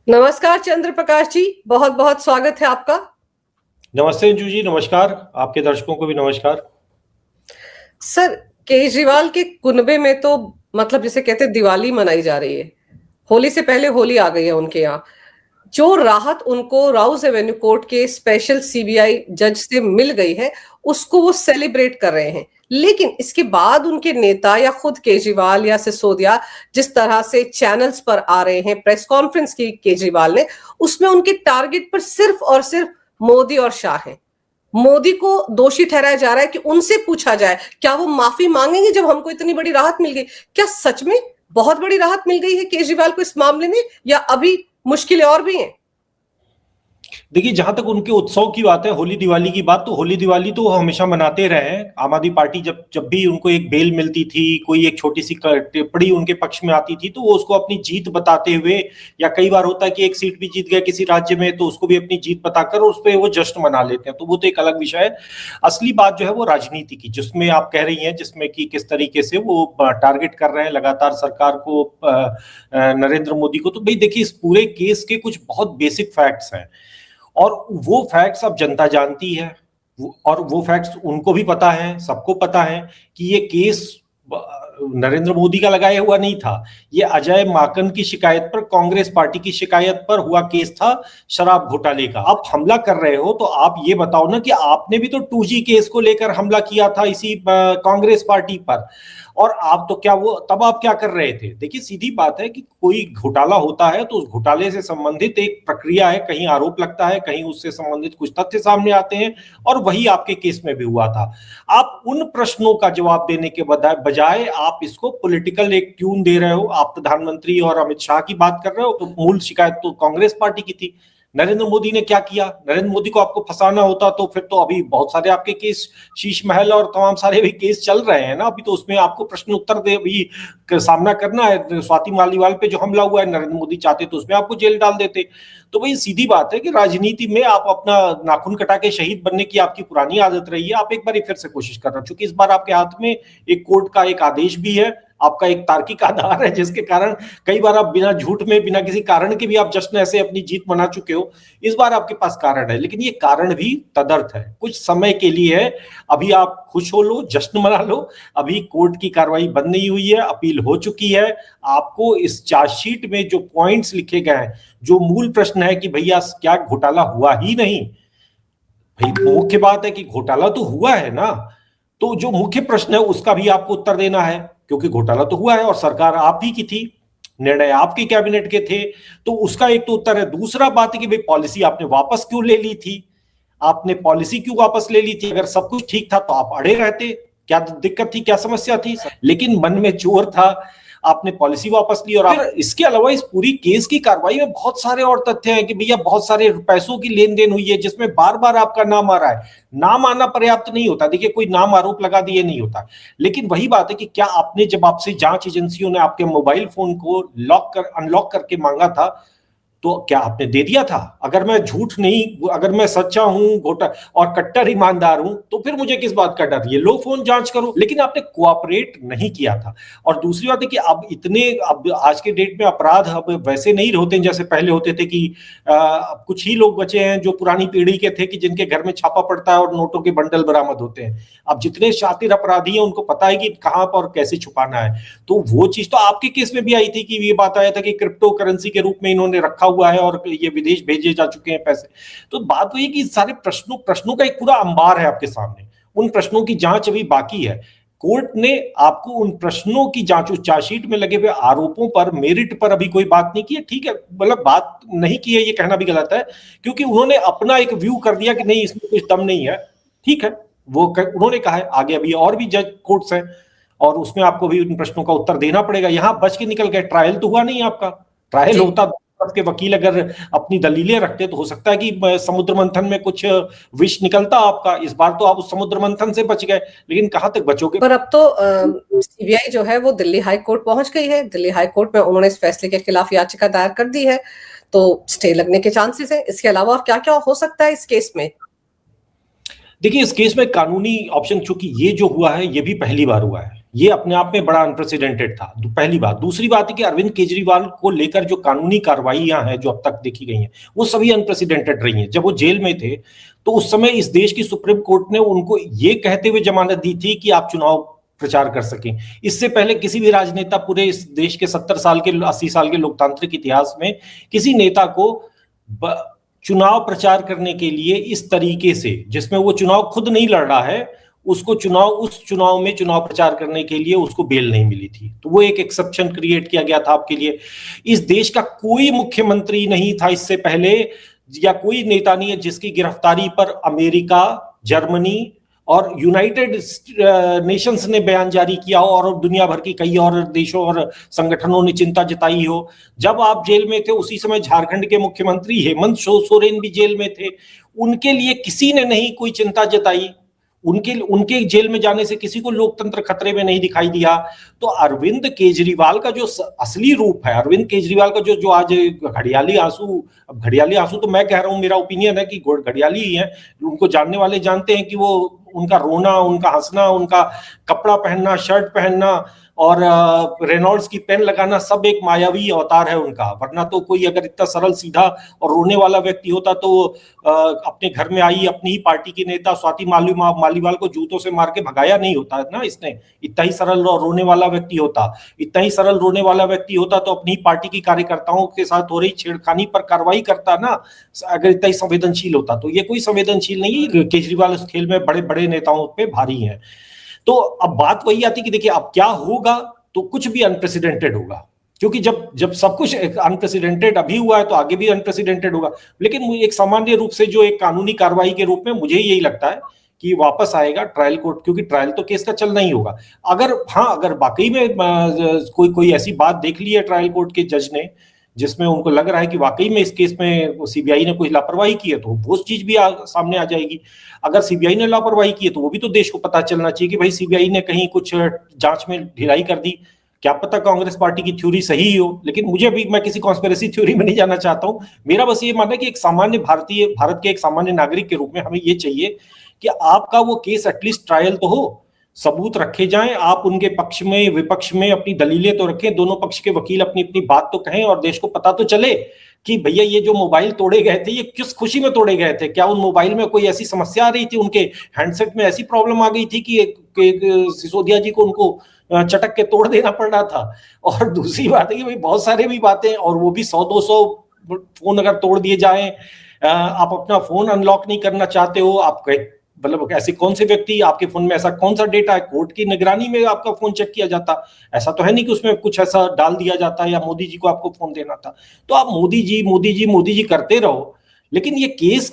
नमस्कार चंद्र प्रकाश जी, बहुत बहुत स्वागत है आपका। नमस्ते अंजू जी, नमस्कार। आपके दर्शकों को भी नमस्कार। सर, केजरीवाल के कुनबे में तो मतलब जिसे कहते हैं दिवाली मनाई जा रही है। होली से पहले होली आ गई है उनके यहाँ। जो राहत उनको राउज एवेन्यू कोर्ट के स्पेशल सीबीआई जज से मिल गई है, उसको वो सेलिब्रेट कर रहे हैं। लेकिन इसके बाद उनके नेता या खुद केजरीवाल या सिसोदिया जिस तरह से चैनल्स पर आ रहे हैं, प्रेस कॉन्फ्रेंस की केजरीवाल ने, उसमें उनके टारगेट पर सिर्फ और सिर्फ मोदी और शाह हैं। मोदी को दोषी ठहराया जा रहा है कि उनसे पूछा जाए क्या वो माफी मांगेंगे जब हमको इतनी बड़ी राहत मिल गई। क्या सच में बहुत बड़ी राहत मिल गई है केजरीवाल को इस मामले में, या अभी मुश्किलें और भी हैं? देखिए, जहां तक उनके उत्सव की बात है, होली दिवाली की बात, तो होली दिवाली तो वो हमेशा मनाते रहे हैं। आम आदमी पार्टी जब जब भी उनको एक बेल मिलती थी, कोई एक छोटी सी टिप्पणी उनके पक्ष में आती थी, तो वो उसको अपनी जीत बताते हुए, या कई बार होता है कि एक सीट भी जीत गया किसी राज्य में तो उसको भी अपनी जीत बताकर उस पर वो जश्न मना लेते हैं। तो वो तो एक अलग विषय है। असली बात जो है वो राजनीति की, जिसमें आप कह रही हैं, जिसमें कि किस तरीके से वो टारगेट कर रहे हैं लगातार सरकार को, नरेंद्र मोदी को। तो भाई देखिए, इस पूरे केस के कुछ बहुत बेसिक फैक्ट्स हैं, और वो फैक्ट्स अब जनता जानती है। और वो फैक्ट्स उनको भी पता है, सबको पता है कि ये केस नरेंद्र मोदी का लगाया हुआ नहीं था। ये अजय माकन की शिकायत पर, कांग्रेस पार्टी की शिकायत पर हुआ केस था, शराब घोटाले का। आप हमला कर रहे हो तो आप ये बताओ ना कि आपने भी तो 2G केस को लेकर हमला किया था इसी कांग्रेस पार्टी पर। और आप तो क्या, वो तब आप क्या कर रहे थे? देखिए, सीधी बात है कि कोई घोटाला होता है तो उस घोटाले से संबंधित एक प्रक्रिया है, कहीं आरोप लगता है, कहीं उससे संबंधित कुछ तथ्य सामने आते हैं, और वही आपके केस में भी हुआ था। आप उन प्रश्नों का जवाब देने के बजाय आप इसको पॉलिटिकल एक ट्यून दे रहे हो। आप प्रधानमंत्री और अमित शाह की बात कर रहे हो, तो मूल शिकायत तो कांग्रेस पार्टी की थी। नरेंद्र मोदी ने क्या किया? नरेंद्र मोदी को आपको फंसाना होता तो फिर तो अभी बहुत सारे आपके केस, शीश महल और तमाम सारे भी केस चल रहे हैं ना अभी। तो उसमें आपको प्रश्न उत्तर दे भी सामना करना है। स्वाति मालीवाल पे जो हमला हुआ है, नरेंद्र मोदी चाहते तो उसमें आपको जेल डाल देते। तो भाई सीधी बात है कि राजनीति में आप अपना नाखून कटा के शहीद बनने की आपकी पुरानी आदत रही है। आप एक बार फिर से कोशिश कर रहे हो, क्योंकि इस बार आपके हाथ में एक कोर्ट का एक आदेश भी है, आपका एक तार्किक आधार है, जिसके कारण कई बार आप बिना झूठ में, बिना किसी कारण के भी आप जश्न ऐसे अपनी जीत मना चुके हो। इस बार आपके पास कारण है, लेकिन ये कारण भी तदर्थ है, कुछ समय के लिए है। अभी आप खुश हो लो, जश्न मना लो। अभी कोर्ट की कार्रवाई बंद नहीं हुई है, अपील हो चुकी है। आपको इस चार्जशीट में जो पॉइंट्स लिखे गए हैं, जो मूल प्रश्न है कि भैया क्या घोटाला हुआ ही नहीं, भाई मुख्य बात है कि घोटाला तो हुआ है ना। तो जो मुख्य प्रश्न है उसका भी आपको उत्तर देना है, क्योंकि घोटाला तो हुआ है और सरकार आप ही की थी, निर्णय आपके कैबिनेट के थे। तो उसका एक तो उत्तर है। दूसरा बात है कि भाई पॉलिसी आपने वापस क्यों ले ली थी? आपने पॉलिसी क्यों वापस ले ली थी? अगर सब कुछ ठीक था तो आप अड़े रहते, क्या दिक्कत थी, क्या समस्या थी? लेकिन मन में चोर था, आपने पॉलिसी वापस ली। और इसके अलावा इस पूरी केस की कार्रवाई में बहुत सारे और तथ्य हैं कि भैया बहुत सारे पैसों की लेन देन हुई है, जिसमें बार बार आपका नाम आ रहा है। नाम आना पर्याप्त नहीं होता, देखिए कोई नाम आरोप लगा दिए नहीं होता। लेकिन वही बात है कि क्या आपने, जब आपसे जांच एजेंसियों ने आपके मोबाइल फोन को अनलॉक करके मांगा था, तो क्या आपने दे दिया था? अगर मैं झूठ नहीं, अगर मैं सच्चा हूं, घोटा और कट्टर ईमानदार हूं, तो फिर मुझे किस बात का डर? ये लो फोन जांच करो। लेकिन आपने कोऑपरेट नहीं किया था। और दूसरी बात है कि अब आज के डेट में अपराध अब वैसे नहीं होते जैसे पहले होते थे कि कुछ ही लोग बचे हैं जो पुरानी पीढ़ी के थे, कि जिनके घर में छापा पड़ता है और नोटों के बंडल बरामद होते हैं। अब जितने शातिर अपराधी हैं उनको पता है कि कहां पर और कैसे छुपाना है। तो वो चीज तो आपके केस में भी आई थी कि ये बात आया था कि क्रिप्टो करेंसी के रूप में इन्होंने रखा हुआ है और ये विदेश भेजे जा चुके हैं पैसे। तो बात वही कि सारे प्रश्नों का एक पूरा अंबार है आपके सामने। उन प्रश्नों की जांच अभी बाकी है। कोर्ट ने आपको उन प्रश्नों की जांच, उस चार्जशीट में लगे हुए आरोपों पर, मेरिट पर अभी कोई बात नहीं की है। ठीक है, मतलब बात नहीं की है ये कहना भी गलत है, क्योंकि उन्होंने अपना एक व्यू कर दिया कि नहीं, इसमें कुछ दम नहीं है। ठीक है, वो उन्होंने कहा है। आगे अभी और भी जज कोर्ट्स हैं और उसमें आपको भी उन प्रश्नों का उत्तर देना पड़ेगा। यहां बच के निकल गए, ट्रायल तो हुआ नहीं आपका। ट्रायल होता, के वकील अगर अपनी दलीलें रखते तो हो सकता है कि समुद्र मंथन में कुछ विष निकलता आपका। इस बार तो आप उस समुद्र मंथन से बच गए, लेकिन कहां तक बचोगे? पर अब तो सीबीआई जो है वो दिल्ली हाई कोर्ट पहुंच गई है। दिल्ली हाई कोर्ट में उन्होंने इस फैसले के खिलाफ याचिका दायर कर दी है, तो स्टे लगने के चांसेस है। इसके अलावा और क्या क्या हो सकता है इस केस में? देखिए, इस केस में कानूनी ऑप्शन, चूंकि ये जो हुआ है ये भी पहली बार हुआ है, ये अपने आप में बड़ा अनप्रेसिडेंटेड था, पहली बात। दूसरी बात है कि अरविंद केजरीवाल को लेकर जो कानूनी कार्रवाइयां हैं जो अब तक देखी गई हैं वो सभी अनप्रेसिडेंटेड रही हैं। जब वो जेल में थे तो उस समय इस देश की सुप्रीम कोर्ट ने उनको ये कहते हुए जमानत दी थी कि आप चुनाव प्रचार कर सकें। इससे पहले किसी भी राजनेता पूरे इस देश के 70 साल के 80 साल के लोकतांत्रिक इतिहास में किसी नेता को चुनाव प्रचार करने के लिए इस तरीके से, जिसमें वो चुनाव खुद नहीं लड़ रहा है, उसको उस चुनाव में चुनाव प्रचार करने के लिए उसको बेल नहीं मिली थी। तो वो एक एक्सेप्शन क्रिएट किया गया था आपके लिए। इस देश का कोई मुख्यमंत्री नहीं था इससे पहले या कोई नेता नहीं है जिसकी गिरफ्तारी पर अमेरिका, जर्मनी और यूनाइटेड नेशंस ने बयान जारी किया हो और दुनिया भर की कई और देशों और संगठनों ने चिंता जताई हो। जब आप जेल में थे उसी समय झारखंड के मुख्यमंत्री हेमंत सोरेन भी जेल में थे, उनके लिए किसी ने नहीं कोई चिंता जताई। उनके जेल में जाने से किसी को लोकतंत्र खतरे में नहीं दिखाई दिया। तो अरविंद केजरीवाल का जो असली रूप है, अरविंद केजरीवाल का जो आज घड़ियाली आंसू तो मैं कह रहा हूं, मेरा ओपिनियन है कि घड़ियाली ही है। उनको जानने वाले जानते हैं कि वो उनका रोना, उनका हंसना, उनका कपड़ा पहनना, शर्ट पहनना और रेनॉल्ड्स की पेन लगाना सब एक मायावी अवतार है उनका। वरना तो कोई अगर इतना सरल सीधा और रोने वाला व्यक्ति होता तो अपने घर में आई अपनी ही पार्टी की नेता स्वाति मालीवाल को जूतों से मार के भगाया नहीं होता ना इसने। इतना ही सरल रोने वाला व्यक्ति होता तो अपनी पार्टी की कार्यकर्ताओं के साथ हो रही छेड़खानी पर कार्रवाई करता ना, अगर इतना ही संवेदनशील होता। तो ये कोई संवेदनशील नहीं, केजरीवाल इस खेल में बड़े बड़े नेताओं पे भारी है। तो अब बात वही आती कि देखिए अब क्या होगा, तो कुछ भी अनप्रेसिडेंटेड होगा, क्योंकि जब सब कुछ अनप्रेसिडेंटेड अभी हुआ है तो आगे भी अनप्रेसिडेंटेड होगा। लेकिन एक सामान्य रूप से जो एक कानूनी कार्रवाई के रूप में मुझे यही लगता है कि वापस आएगा ट्रायल कोर्ट, क्योंकि ट्रायल तो केस का चलना ही होगा। अगर वाकई में कोई ऐसी बात देख ली है ट्रायल कोर्ट के जज ने जिसमें उनको लग रहा है कि वाकई में इस केस में सीबीआई ने कोई लापरवाही की है, तो वो चीज भी सामने आ जाएगी। अगर सीबीआई ने लापरवाही की है तो वो भी तो देश को पता चलना चाहिए कि भाई सीबीआई ने कहीं कुछ जांच में ढिलाई कर दी। क्या पता कांग्रेस पार्टी की थ्योरी सही हो, लेकिन मैं किसी कॉन्स्पिरेसी थ्योरी में नहीं जाना चाहता हूं। मेरा बस ये मानना है कि एक सामान्य भारत के एक सामान्य नागरिक के रूप में हमें ये चाहिए कि आपका वो केस एटलीस्ट ट्रायल तो हो, सबूत रखे जाएं, आप उनके पक्ष में विपक्ष में अपनी दलीलें तो रखें, दोनों पक्ष के वकील अपनी अपनी बात तो कहें और देश को पता तो चले कि भैया ये जो मोबाइल तोड़े गए थे ये किस खुशी में तोड़े गए थे। क्या उन मोबाइल में कोई ऐसी समस्या आ रही थी, उनके हैंडसेट में ऐसी प्रॉब्लम आ गई थी कि सिसोदिया जी को उनको चटक के तोड़ देना पड़ रहा था। और दूसरी बात है कि भाई बहुत सारे भी बातें, और वो भी 100-200 फोन अगर तोड़ दिए जाए, आप अपना फोन अनलॉक नहीं करना चाहते हो, आप मतलब ऐसे कौन से व्यक्ति, आपके फोन में ऐसा कौन सा डेटा है, कोर्ट की निगरानी में आपका फोन चेक किया जाता? ऐसा तो है नहीं कि उसमें कुछ ऐसा डाल दिया जाता या मोदी जी को आपको फोन देना था। तो आप मोदी जी करते रहो, लेकिन ये केस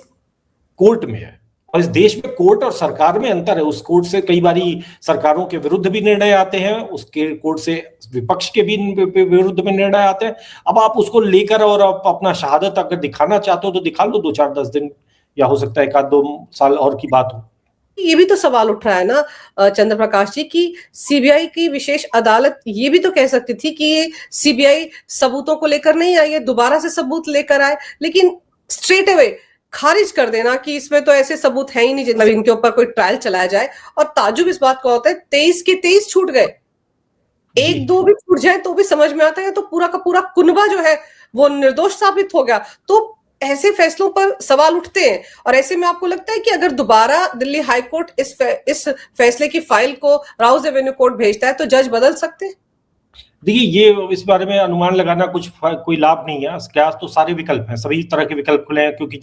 कोर्ट में है और इस देश में कोर्ट और सरकार में अंतर है। उस कोर्ट से कई बारी सरकारों के विरुद्ध भी निर्णय आते हैं, उसके कोर्ट से विपक्ष के भी विरुद्ध में निर्णय आते हैं। अब आप उसको लेकर और आप अपना शहादत अगर दिखाना चाहते हो तो दिखा लो, 2-4-10 दिन या हो सकता है 1-2 साल और की बात हो। ये भी तो सवाल उठ रहा है ना चंद्र प्रकाश जी की सीबीआई की विशेष अदालत ये भी तो कह सकती थी कि ये सीबीआई सबूतों को लेकर नहीं आई है, दोबारा से सबूत लेकर आए, लेकिन स्ट्रेट अवे खारिज कर देना कि इसमें तो ऐसे सबूत है ही नहीं जिनमें इनके ऊपर कोई ट्रायल चलाया जाए। और ताजुब इस बात का होता है 23 के 23 छूट गए, 1-2 भी छूट जाए तो भी समझ में आता है, तो पूरा का पूरा कुनबा जो है वो निर्दोष साबित हो गया। तो ऐसे फैसलों पर सवाल उठते हैं और ऐसे में आपको लगता है कि अगर दोबारा दिल्ली हाई कोर्ट इस फैसले की फाइल को राउज एवेन्यू कोर्ट भेजता है तो जज बदल सकते हैं? देखिए ये इस बारे में अनुमान लगाना कोई लाभ नहीं है। क्या तो सारे विकल्प हैं, सभी तरह के विकल्प खुले हैं, क्योंकि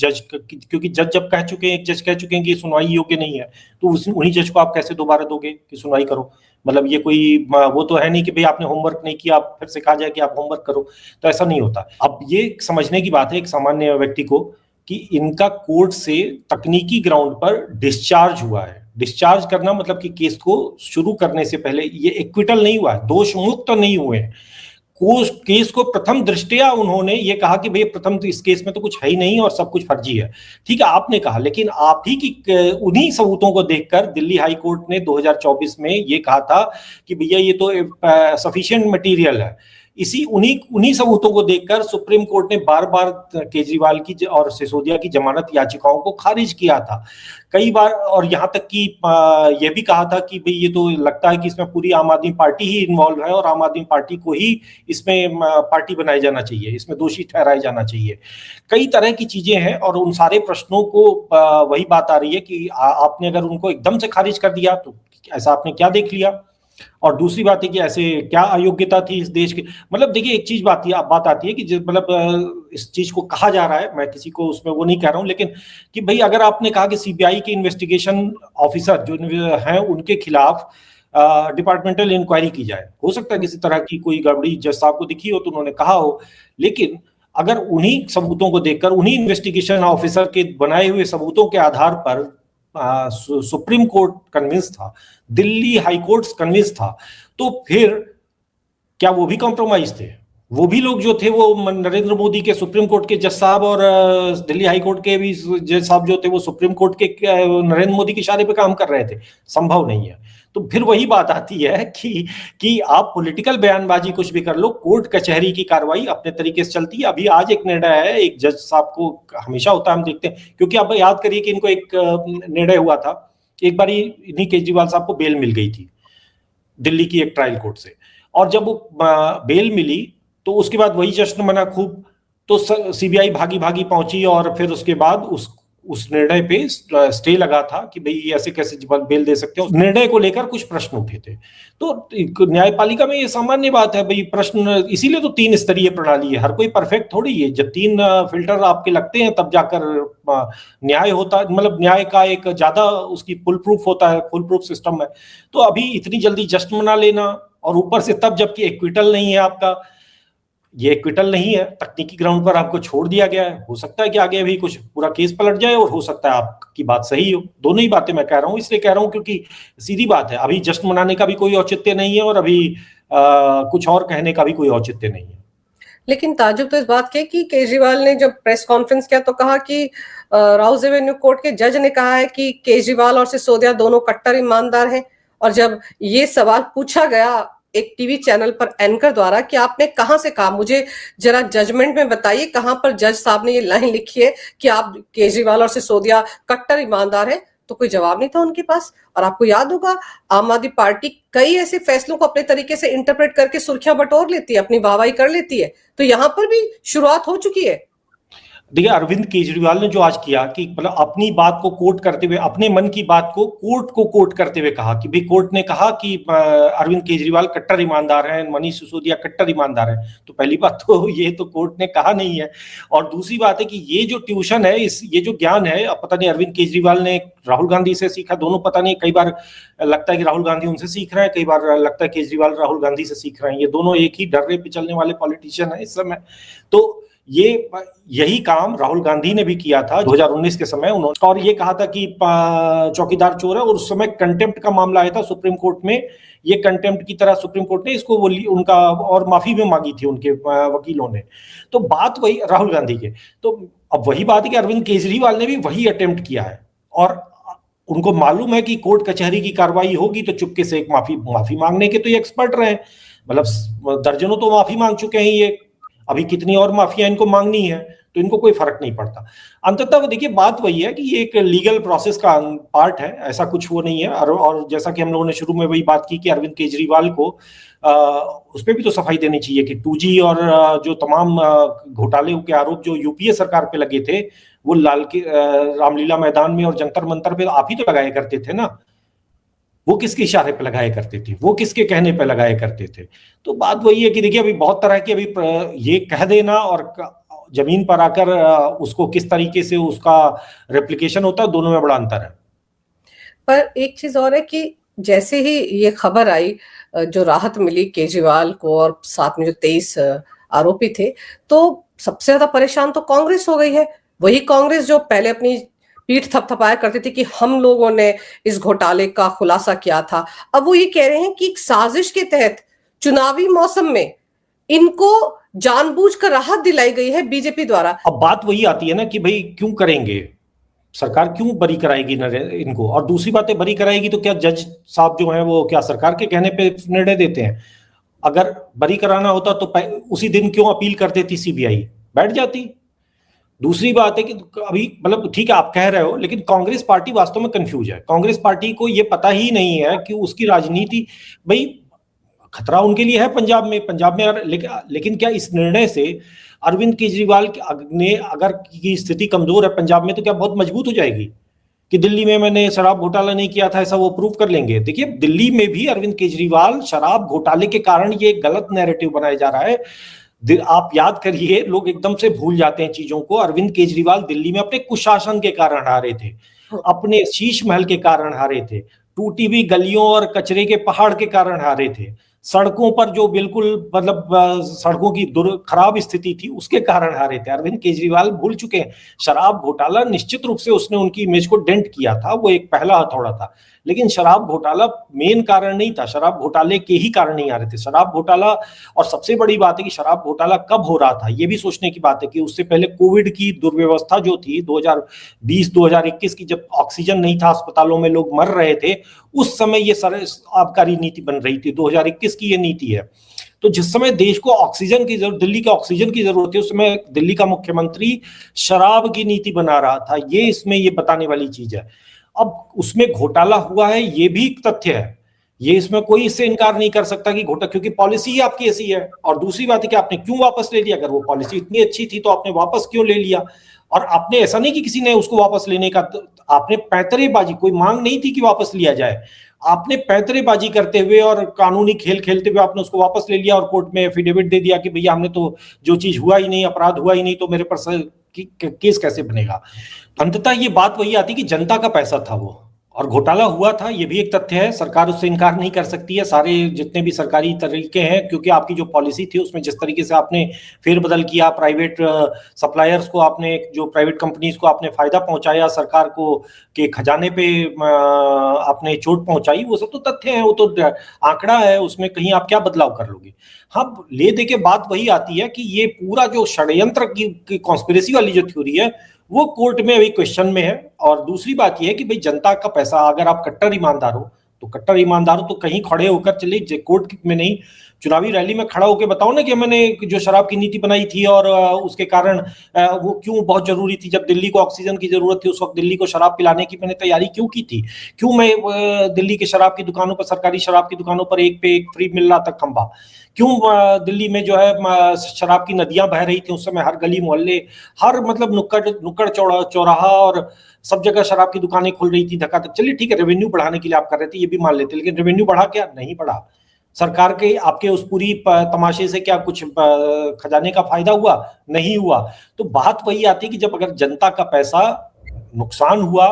जज जब कह चुके हैं, एक जज कह चुके हैं कि सुनवाई योग्य नहीं है, तो उन्हीं जज को आप कैसे दोबारा दोगे कि सुनवाई करो? मतलब ये कोई वो तो है नहीं कि भाई आपने होमवर्क नहीं किया, आप फिर से कहा जाए कि आप होमवर्क करो, तो ऐसा नहीं होता। अब ये समझने की बात है एक सामान्य व्यक्ति को कि इनका कोर्ट से तकनीकी ग्राउंड पर डिस्चार्ज हुआ है। डिस्चार्ज करना मतलब कि केस को शुरू करने से पहले ये एक्विटल नहीं हुआ है, दोष मुक्त तो नहीं हुए। केस को प्रथम दृष्टया उन्होंने ये कहा कि भाई प्रथम तो इस केस में तो कुछ है ही नहीं और सब कुछ फर्जी है। ठीक है, आपने कहा, लेकिन आप ही की उन्हीं सबूतों को देखकर दिल्ली हाई कोर्ट ने 2024 में ये कहा था कि भैया ये तो सफिशिएंट मटेरियल है, इसी उन्हीं उन्हीं सबूतों को देखकर सुप्रीम कोर्ट ने बार बार केजरीवाल की और सिसोदिया की जमानत याचिकाओं को खारिज किया था कई बार, और यहां तक कि यह भी कहा था कि भाई ये तो लगता है कि इसमें पूरी आम आदमी पार्टी ही इन्वॉल्व है और आम आदमी पार्टी को ही इसमें पार्टी बनाया जाना चाहिए, इसमें दोषी ठहराया जाना चाहिए। कई तरह की चीजें हैं और उन सारे प्रश्नों को वही बात आ रही है कि आपने अगर उनको एकदम से खारिज कर दिया तो ऐसा आपने क्या देख लिया। और दूसरी बात है कि ऐसे क्या अयोग्यता थी इस देश की। मतलब देखिए एक चीज बात आती है कि मतलब इस चीज को कहा जा रहा है, मैं किसी को उसमें वो नहीं कह रहा हूं, लेकिन कि भाई अगर आपने कहा कि सीबीआई के इन्वेस्टिगेशन ऑफिसर जो हैं उनके खिलाफ डिपार्टमेंटल इंक्वायरी की जाए, हो सकता है किसी तरह की कोई गड़बड़ी जज साहब को दिखी हो तो उन्होंने कहा हो, लेकिन अगर उन्हीं सबूतों को देखकर उन्हीं इन्वेस्टिगेशन ऑफिसर के बनाए हुए सबूतों के आधार पर सुप्रीम कोर्ट कन्विंस था, दिल्ली हाई कोर्ट कन्विंस था, तो फिर क्या वो भी कॉम्प्रोमाइज थे? वो भी लोग जो थे वो नरेंद्र मोदी के सुप्रीम कोर्ट के जज साहब और दिल्ली हाई कोर्ट के भी जज साहब जो थे वो सुप्रीम कोर्ट के नरेंद्र मोदी के इशारे पे काम कर रहे थे? संभव नहीं है। तो फिर वही बात आती है कि आप पॉलिटिकल बयानबाजी कुछ भी कर लो, कोर्ट कचहरी की कार्रवाई अपने तरीके से चलती है। अभी आज एक निर्णय है, एक जज साहब को हमेशा होता है, हम देखते हैं, क्योंकि आप याद करिए कि इनको एक निर्णय हुआ था, एक बार इन्हीं केजरीवाल साहब को बेल मिल गई थी दिल्ली की एक ट्रायल कोर्ट से, और जब वो बेल मिली तो उसके बाद वही जश्न मना खूब, तो सीबीआई भागी भागी पहुंची और फिर उसके बाद उस निर्णय पे स्टे लगा था कि भाई ऐसे कैसे बेल दे सकते हो। निर्णय को लेकर कुछ प्रश्न उठे थे। तो न्यायपालिका में ये सामान्य बात है भाई, प्रश्न, इसीलिए तो 3 स्तरीय प्रणाली है, हर कोई परफेक्ट थोड़ी है। जब 3 फिल्टर आपके लगते हैं तब जाकर न्याय होता, मतलब न्याय का एक ज्यादा उसकी फुल प्रूफ होता है, फुल प्रूफ सिस्टम है। तो अभी इतनी जल्दी जश्न मना लेना, और ऊपर से तब जबकि एक्विटल नहीं है आपका, ये एक्विटल नहीं है, तकनीकी ग्राउंड पर आपको छोड़ दिया गया है। हो सकता है कि आगे अभी कुछ पूरा केस पलट जाए और हो सकता है आपकी बात सही हो। दोनों ही बातें मैं कह रहा हूं, इसलिए कह रहा हूं क्योंकि सीधी बात है, अभी जश्न मनाने का भी कोई औचित्य नहीं है और अभी कुछ और कहने का भी कोई औचित्य नहीं है। लेकिन ताजुब तो इस बात की कि केजरीवाल ने जब प्रेस कॉन्फ्रेंस किया तो कहा कि राउज एवेन्यू कोर्ट के जज ने कहा है कि केजरीवाल और सिसोदिया दोनों कट्टर ईमानदार हैं। और जब ये सवाल पूछा गया एक टीवी चैनल पर एंकर द्वारा कि आपने कहां से कहा, मुझे जरा जजमेंट में बताइए कहां पर जज साहब ने ये लाइन लिखी है कि आप केजरीवाल और सिसोदिया कट्टर ईमानदार हैं, तो कोई जवाब नहीं था उनके पास। और आपको याद होगा आम आदमी पार्टी कई ऐसे फैसलों को अपने तरीके से इंटरप्रेट करके सुर्खियां बटोर लेती है, अपनी वाहवाही कर लेती है। तो यहां पर भी शुरुआत हो चुकी है। देखिए अरविंद केजरीवाल ने जो आज किया कि मतलब अपनी बात को कोट करते हुए, अपने मन की बात को कोट करते हुए कहा कि भाई कोर्ट ने कहा कि अरविंद केजरीवाल कट्टर ईमानदार हैं, मनीष सिसोदिया कट्टर ईमानदार हैं। तो पहली बात तो ये तो कोर्ट ने कहा नहीं है, और दूसरी बात है कि ये जो ट्यूशन है, ये जो ज्ञान है, अब पता नहीं अरविंद केजरीवाल ने राहुल गांधी से सीखा, दोनों पता नहीं, कई बार लगता है कि राहुल गांधी उनसे सीख रहे हैं, कई बार लगता है केजरीवाल राहुल गांधी से सीख रहे हैं। ये दोनों एक ही डर्रे पे चलने वाले पॉलिटिशियन है इस समय। तो यही काम राहुल गांधी ने भी किया था 2019 के समय, उन्होंने और ये कहा था कि चौकीदार चोर है, और उस समय कंटेम्प्ट का मामला आया था सुप्रीम कोर्ट में। ये कंटेम्प्ट की तरह सुप्रीम कोर्ट ने इसको उनका और माफी भी मांगी थी उनके वकीलों ने। तो बात वही राहुल गांधी के, तो अब वही बात है कि अरविंद केजरीवाल ने भी वही अटेम्प्ट किया है, और उनको मालूम है कि कोर्ट कचहरी की कार्रवाई होगी तो चुपके से एक माफी मांगने के तो ये एक्सपर्ट रहे, मतलब दर्जनों तो माफी मांग चुके हैं ये, अभी कितनी और माफिया इनको मांगनी है, तो इनको कोई फर्क नहीं पड़ता। अंततः देखिए बात वही है कि ये एक लीगल प्रोसेस का पार्ट है, ऐसा कुछ वो नहीं है। और जैसा कि हम लोगों ने शुरू में वही बात की कि अरविंद केजरीवाल को उस पर भी तो सफाई देनी चाहिए कि 2G और जो तमाम घोटाले के आरोप जो यूपीए सरकार पे लगे थे, वो रामलीला मैदान में और जंतर मंतर पे आप ही तो लगाया करते थे ना। वो किसके इशारे पे लगाया करते थे, वो किसके कहने पे लगाया करते थे। तो बात वही है कि देखिए अभी बहुत तरह की, अभी ये कह देना और जमीन पर आकर उसको किस तरीके से उसका रेप्लिकेशन होता है, दोनों में बड़ा अंतर है। पर एक चीज और है कि जैसे ही ये खबर आई, जो राहत मिली केजरीवाल को और साथ में जो 23 आरोपी थे, तो सबसे ज्यादा परेशान तो कांग्रेस हो गई है। वही कांग्रेस जो पहले अपनी पीठ थपथपाया करती थी कि हम लोगों ने इस घोटाले का खुलासा किया था, अब वो ये कह रहे हैं कि एक साजिश के तहत चुनावी मौसम में इनको जानबूझकर राहत दिलाई गई है बीजेपी द्वारा। अब बात वही आती है ना कि भाई क्यों करेंगे, सरकार क्यों बरी कराएगी इनको, और दूसरी बात है बरी कराएगी तो क्या जज साहब जो हैं वो क्या सरकार के कहने पे निर्णय देते हैं? अगर बरी कराना होता तो उसी दिन क्यों अपील कर देती सीबीआई, बैठ जाती। दूसरी बात है कि अभी मतलब ठीक है आप कह रहे हो, लेकिन कांग्रेस पार्टी वास्तव में कंफ्यूज है। कांग्रेस पार्टी को ये पता ही नहीं है कि उसकी राजनीति, भाई खतरा उनके लिए है पंजाब में लेकिन क्या इस निर्णय से अरविंद केजरीवाल ने अगर की स्थिति कमजोर है पंजाब में, तो क्या बहुत मजबूत हो जाएगी कि दिल्ली में मैंने शराब घोटाला नहीं किया था ऐसा वो प्रूव कर लेंगे? देखिए दिल्ली में भी अरविंद केजरीवाल शराब घोटाले के कारण ये गलत नैरेटिव बनाया जा रहा है। आप याद करिए, लोग एकदम से भूल जाते हैं चीजों को। अरविंद केजरीवाल दिल्ली में अपने कुशासन के कारण हारे थे, अपने शीश महल के कारण हारे थे, टूटी हुई गलियों और कचरे के पहाड़ के कारण हारे थे, सड़कों पर जो बिल्कुल मतलब सड़कों की खराब स्थिति थी उसके कारण हारे थे। अरविंद केजरीवाल भूल चुके हैं, शराब घोटाला निश्चित रूप से उसने उनकी इमेज को डेंट किया था, वो एक पहला हथौड़ा था, लेकिन शराब घोटाला मेन कारण नहीं था। शराब घोटाले के ही कारण नहीं आ रहे थे शराब घोटाला। और सबसे बड़ी बात है कि शराब घोटाला कब हो रहा था, ये भी सोचने की बात है कि उससे पहले कोविड की दुर्व्यवस्था जो थी 2020-2021 की, जब ऑक्सीजन नहीं था अस्पतालों में, लोग मर रहे थे, उस समय ये आबकारी नीति बन रही थी। 2021 की ये नीति है। तो जिस समय देश को ऑक्सीजन की जरूरत, दिल्ली को ऑक्सीजन की जरूरत है, उस समय दिल्ली का मुख्यमंत्री शराब की नीति बना रहा था। ये इसमें ये बताने वाली चीज है। अब उसमें घोटाला हुआ है ये भी एक तथ्य है, ये इसमें कोई इससे इनकार नहीं कर सकता कि घोटाला, क्योंकि पॉलिसी ही आपकी ऐसी है। और दूसरी बात है कि आपने क्यों वापस ले लिया? अगर वो पॉलिसी इतनी अच्छी थी तो आपने वापस क्यों ले लिया? और आपने ऐसा नहीं कि किसी ने उसको वापस लेने का, आपने पैंतरेबाजी, कोई मांग नहीं थी कि वापस लिया जाए, आपने पैंतरेबाजी करते हुए और कानूनी खेल खेलते हुए आपने उसको वापस ले लिया और कोर्ट में एफिडेविट दे दिया कि भैया हमने तो जो चीज हुआ ही नहीं, अपराध हुआ ही नहीं, तो मेरे पर केस कैसे बनेगा? अंततः ये बात वही आती कि जनता का पैसा था वो, और घोटाला हुआ था, ये भी एक तथ्य है, सरकार उससे इनकार नहीं कर सकती है। सारे जितने भी सरकारी तरीके हैं, क्योंकि आपकी जो पॉलिसी थी उसमें जिस तरीके से आपने फेरबदल किया, प्राइवेट सप्लायर्स को आपने, जो प्राइवेट कंपनीज को आपने फायदा पहुंचाया, सरकार को के खजाने पे आपने चोट पहुंचाई, वो सब तो तथ्य है, वो तो आंकड़ा है, उसमें कहीं आप क्या बदलाव कर लोगे? हाँ, ले दे के बात वही आती है कि ये पूरा जो षड्यंत्र की कॉन्स्पिरेसी वाली जो थ्योरी है वो कोर्ट में अभी क्वेश्चन में है। और दूसरी बात यह है कि भाई जनता का पैसा, अगर आप कट्टर ईमानदार हो तो कहीं खड़े होकर चले, कोर्ट में नहीं, चुनावी रैली में खड़ा होकर बताओ ना कि मैंने जो शराब की नीति बनाई थी और उसके कारण वो क्यों बहुत जरूरी थी, जब दिल्ली को ऑक्सीजन की जरूरत थी उस वक्त दिल्ली को शराब पिलाने की मैंने तैयारी क्यों की थी, क्यों मैं दिल्ली के शराब की दुकानों पर, सरकारी शराब की दुकानों पर एक पे एक फ्री मिल रहा था खंबा, क्यों दिल्ली में जो है शराब की नदियां बह रही थी उस समय, हर गली मोहल्ले, हर मतलब नुक्कड़ चौराहा और सब जगह शराब की दुकानें खुल रही थी धक्का। चलिए ठीक है, रेवेन्यू बढ़ाने के लिए आप कर रहे थे, ये भी मान लेते, लेकिन रेवेन्यू बढ़ा क्या? नहीं बढ़ा। सरकार के आपके उस पूरी तमाशे से क्या कुछ खजाने का फायदा हुआ? नहीं हुआ। तो बात वही आती है कि जब अगर जनता का पैसा नुकसान हुआ,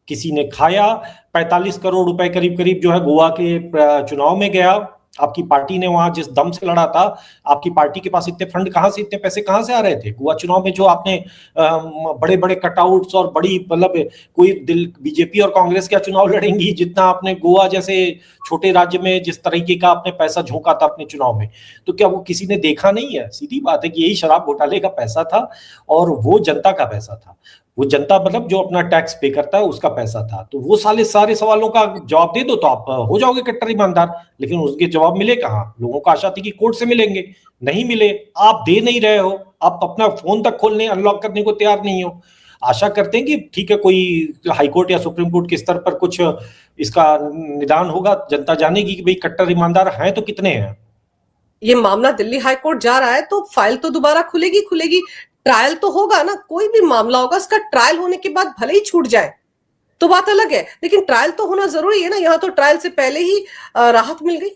किसी ने खाया, 45 करोड़ रुपए करीब करीब जो है गोवा के चुनाव में गया, आपकी पार्टी ने वहां जिस दम से लड़ा था, आपकी पार्टी के पास इतने फंड कहां से, इतने पैसे कहां से आ रहे थे? गोवा चुनाव में जो आपने बड़े बड़े कटआउट्स और बड़ी मतलब कोई बीजेपी और कांग्रेस क्या चुनाव लड़ेंगी जितना आपने गोवा जैसे छोटे राज्य में जिस तरीके का आपने पैसा झोंका था अपने चुनाव में, तो क्या वो किसी ने देखा नहीं है? सीधी बात है कि यही शराब घोटाले का पैसा था और वो जनता का पैसा था, वो जनता मतलब जो अपना टैक्स पे करता है उसका पैसा था। तो वो सारे सवालों का जवाब दे दो तो आप हो जाओगे कट्टर ईमानदार, लेकिन उसके जवाब मिले कहाँ? लोगों को आशा थी कि कोर्ट से मिलेंगे, नहीं मिले, आप दे नहीं रहे हो, आप अपना फोन तक खोलने अनलॉक करने को तैयार नहीं हो। आशा करते हैं कि ठीक है, कोई हाईकोर्ट या सुप्रीम कोर्ट के स्तर पर कुछ इसका निदान होगा, जनता जानेगी कि भाई कट्टर ईमानदार हैं तो कितने हैं। ये मामला दिल्ली हाईकोर्ट जा रहा है तो फाइल तो दोबारा खुलेगी, ट्रायल तो होगा ना, कोई भी मामला होगा उसका ट्रायल होने के बाद भले ही छूट जाए तो बात अलग है, लेकिन ट्रायल तो होना जरूरी है ना। यहाँ तो ट्रायल से पहले ही राहत मिल गई।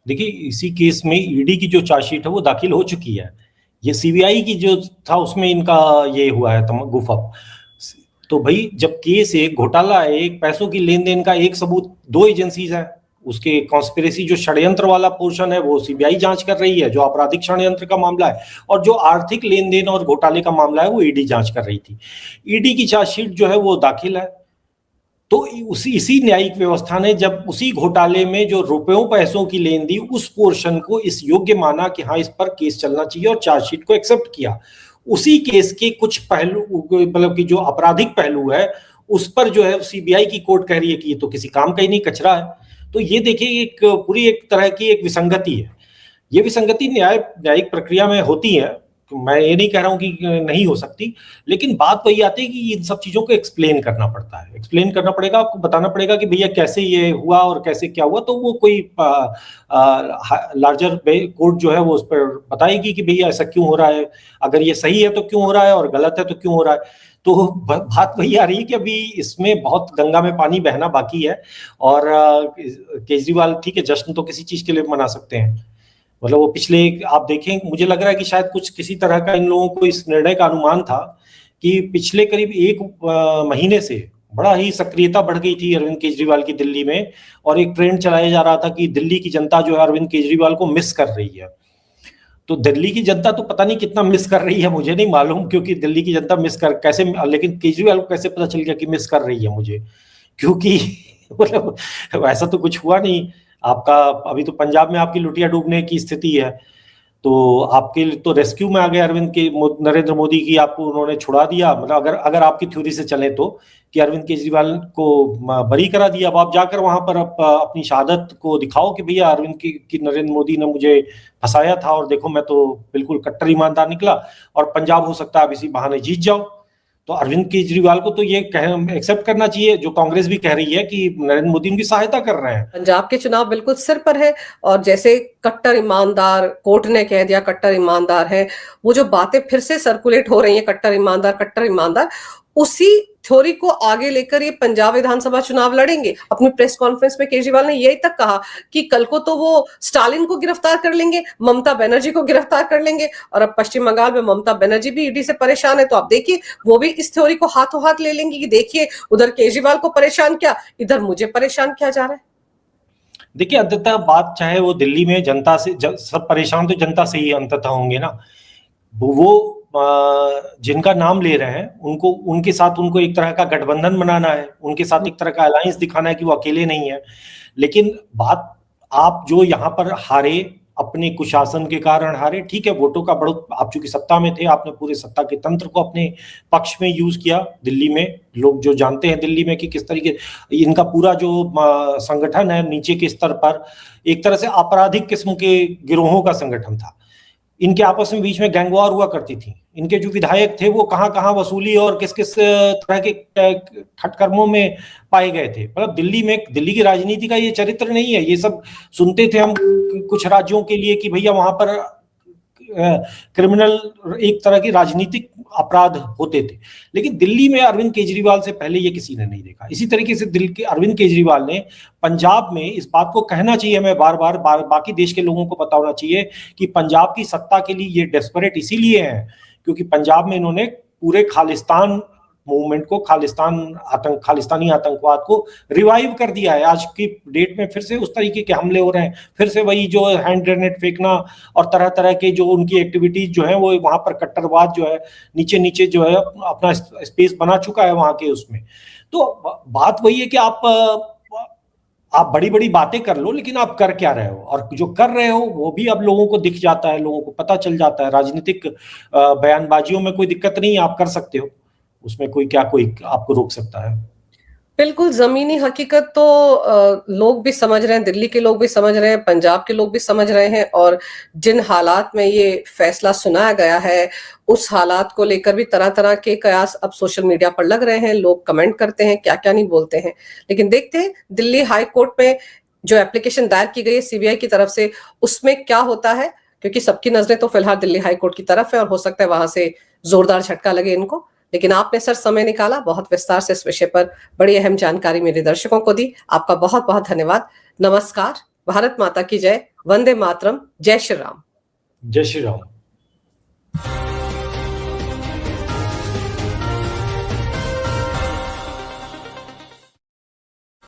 देखिए इसी केस में ईडी की जो चार्जशीट है वो दाखिल हो चुकी है, ये सीबीआई की जो था उसमें इनका ये हुआ है गुफअप। तो भाई जब केस एक घोटाला है, एक पैसों की लेन देन का एक सबूत, दो एजेंसीज है, उसके कॉन्स्पिरेसी जो षड्यंत्र वाला पोर्शन है वो सीबीआई जांच कर रही है, जो आपराधिक षड्यंत्र का मामला है, और जो आर्थिक लेन देन और घोटाले का मामला है वो ईडी जांच कर रही थी। ईडी की चार्जशीट जो है वो दाखिल है, तो इसी न्यायिक व्यवस्था ने जब उसी घोटाले में जो रुपयों पैसों की लेन दी उस पोर्शन को इस योग्य माना कि हाँ इस पर केस चलना चाहिए और चार्जशीट को एक्सेप्ट किया, उसी केस के कुछ पहलू मतलब कि जो आपराधिक पहलू है उस पर जो है सीबीआई की कोर्ट कह रही है कि ये तो किसी काम का ही नहीं, कचरा है। तो ये देखिए एक पूरी एक तरह की एक विसंगति है। ये विसंगति न्यायिक प्रक्रिया में होती है, मैं ये नहीं कह रहा हूं कि नहीं हो सकती, लेकिन बात वही आती है कि इन सब चीजों को एक्सप्लेन करना पड़ता है, एक्सप्लेन करना पड़ेगा, आपको बताना पड़ेगा कि भैया कैसे ये हुआ और कैसे क्या हुआ, तो वो कोई लार्जर कोर्ट जो है वो उस पर बताएगी कि भैया ऐसा क्यों हो रहा है, अगर ये सही है तो क्यों हो रहा है और गलत है तो क्यों हो रहा है। तो बात वही आ रही है कि अभी इसमें बहुत गंगा में पानी बहना बाकी है, और केजरीवाल ठीक है, जश्न तो किसी चीज के लिए मना सकते हैं, मतलब वो पिछले आप देखें, मुझे लग रहा है कि शायद कुछ किसी तरह का इन लोगों को इस निर्णय का अनुमान था कि पिछले करीब एक महीने से बड़ा ही सक्रियता बढ़ गई थी अरविंद केजरीवाल की दिल्ली में, और एक ट्रेंड चलाया जा रहा था कि दिल्ली की जनता जो है अरविंद केजरीवाल को मिस कर रही है। तो दिल्ली की जनता तो पता नहीं कितना मिस कर रही है, मुझे नहीं मालूम, क्योंकि दिल्ली की जनता मिस कर कैसे, लेकिन केजरीवाल को कैसे पता चल गया कि मिस कर रही है मुझे, क्योंकि मतलब ऐसा तो कुछ हुआ नहीं आपका। अभी तो पंजाब में आपकी लुटिया डूबने की स्थिति है, तो आपके तो रेस्क्यू में आ गए अरविंद के नरेंद्र मोदी की, आपको उन्होंने छुड़ा दिया, मतलब अगर आपकी थ्योरी से चले तो, कि अरविंद केजरीवाल को बरी करा दिया। अब आप जाकर वहां पर अपनी शहादत को दिखाओ कि भैया अरविंद की नरेंद्र मोदी ने मुझे फंसाया था और देखो मैं तो बिल्कुल कट्टर ईमानदार निकला, और पंजाब हो सकता है अब इसी बहाने जीत जाओ। तो अरविंद केजरीवाल को तो ये एक्सेप्ट करना चाहिए, जो कांग्रेस भी कह रही है कि नरेंद्र मोदी उनकी सहायता कर रहे हैं। पंजाब के चुनाव बिल्कुल सिर पर है, और जैसे कट्टर ईमानदार, कोर्ट ने कह दिया कट्टर ईमानदार है, वो जो बातें फिर से सर्कुलेट हो रही हैं कट्टर ईमानदार, उसी थ्योरी को आगे लेकर ये पंजाब विधानसभा चुनाव लड़ेंगे। अपनी प्रेस कॉन्फ्रेंस में केजरीवाल ने यही तक कहा कि कल को तो वो स्टालिन को गिरफ्तार कर लेंगे, ममता बनर्जी को गिरफ्तार कर लेंगे, और अब पश्चिम बंगाल में ममता बनर्जी भी ईडी से परेशान है, तो आप देखिए वो भी इस थ्योरी को हाथों हाथ ले लेंगे कि देखिए उधर केजरीवाल को परेशान किया, इधर मुझे परेशान किया जा रहा है। देखिए, अंततः बात चाहे वो दिल्ली में जनता से सब परेशान तो जनता से ही अंततः होंगे ना, वो जिनका नाम ले रहे हैं उनको, उनके साथ उनको एक तरह का गठबंधन बनाना है, उनके साथ एक तरह का अलायंस दिखाना है कि वो अकेले नहीं है। लेकिन बात, आप जो यहाँ पर हारे अपने कुशासन के कारण हारे, ठीक है, वोटों का बढ़ो, आप चूंकि सत्ता में थे, आपने पूरे सत्ता के तंत्र को अपने पक्ष में यूज किया। दिल्ली में लोग जो जानते हैं दिल्ली में कि किस तरीके इनका पूरा जो संगठन है नीचे के स्तर पर, एक तरह से आपराधिक किस्म के गिरोहों का संगठन था। इनके आपस में बीच में गैंगवार हुआ करती थी, इनके जो विधायक थे वो कहाँ कहाँ वसूली और किस किस तरह के खटकर्मों में पाए गए थे। मतलब दिल्ली की राजनीति का ये चरित्र नहीं है। ये सब सुनते थे हम कुछ राज्यों के लिए कि भैया वहां पर क्रिमिनल एक तरह की राजनीतिक अपराध होते थे, लेकिन दिल्ली में अरविंद केजरीवाल से पहले ये किसी ने नहीं देखा। इसी तरीके से दिल्ली के अरविंद केजरीवाल ने पंजाब में, इस बात को कहना चाहिए हमें बार बार, बाकी देश के लोगों को पता होना चाहिए कि पंजाब की सत्ता के लिए ये डेस्परेट इसीलिए है क्योंकि पंजाब में इन्होंने पूरे खालिस्तान मूवमेंट को, खालिस्तानी आतंकवाद को रिवाइव कर दिया है। आज की डेट में फिर से उस तरीके के हमले हो रहे हैं, फिर से वही जो हैंड ग्रेनेड फेंकना और तरह तरह के जो उनकी एक्टिविटीज जो है वो वहां पर कट्टरवाद जो है नीचे नीचे जो है अपना स्पेस बना चुका है वहां के उसमें। तो बात वही है कि आप बड़ी बड़ी बातें कर लो, लेकिन आप कर क्या रहे हो, और जो कर रहे हो वो भी अब लोगों को दिख जाता है, लोगों को पता चल जाता है। राजनीतिक बयानबाजियों में कोई दिक्कत नहीं है, आप कर सकते हो, उसमें कोई आपको रोक सकता है। बिल्कुल, जमीनी हकीकत तो लोग भी समझ रहे हैं, दिल्ली के लोग भी समझ रहे हैं, पंजाब के लोग भी समझ रहे हैं, और जिन हालात में ये फैसला सुनाया गया है उस हालात को लेकर भी तरह तरह के कयास अब सोशल मीडिया पर लग रहे हैं। लोग कमेंट करते हैं, क्या क्या नहीं बोलते हैं, लेकिन देखते हैं दिल्ली हाई कोर्ट में जो एप्लीकेशन दायर की गई है सीबीआई की तरफ से, उसमें क्या होता है, क्योंकि सबकी नजरें तो फिलहाल दिल्ली हाई कोर्ट की तरफ है और हो सकता है वहां से जोरदार झटका लगे इनको। लेकिन आपने सर समय निकाला, बहुत विस्तार से इस विषय पर बड़ी अहम जानकारी मेरे दर्शकों को दी, आपका बहुत बहुत धन्यवाद। नमस्कार, भारत माता की जय, वंदे मातरम, जय श्री राम। जय श्री राम।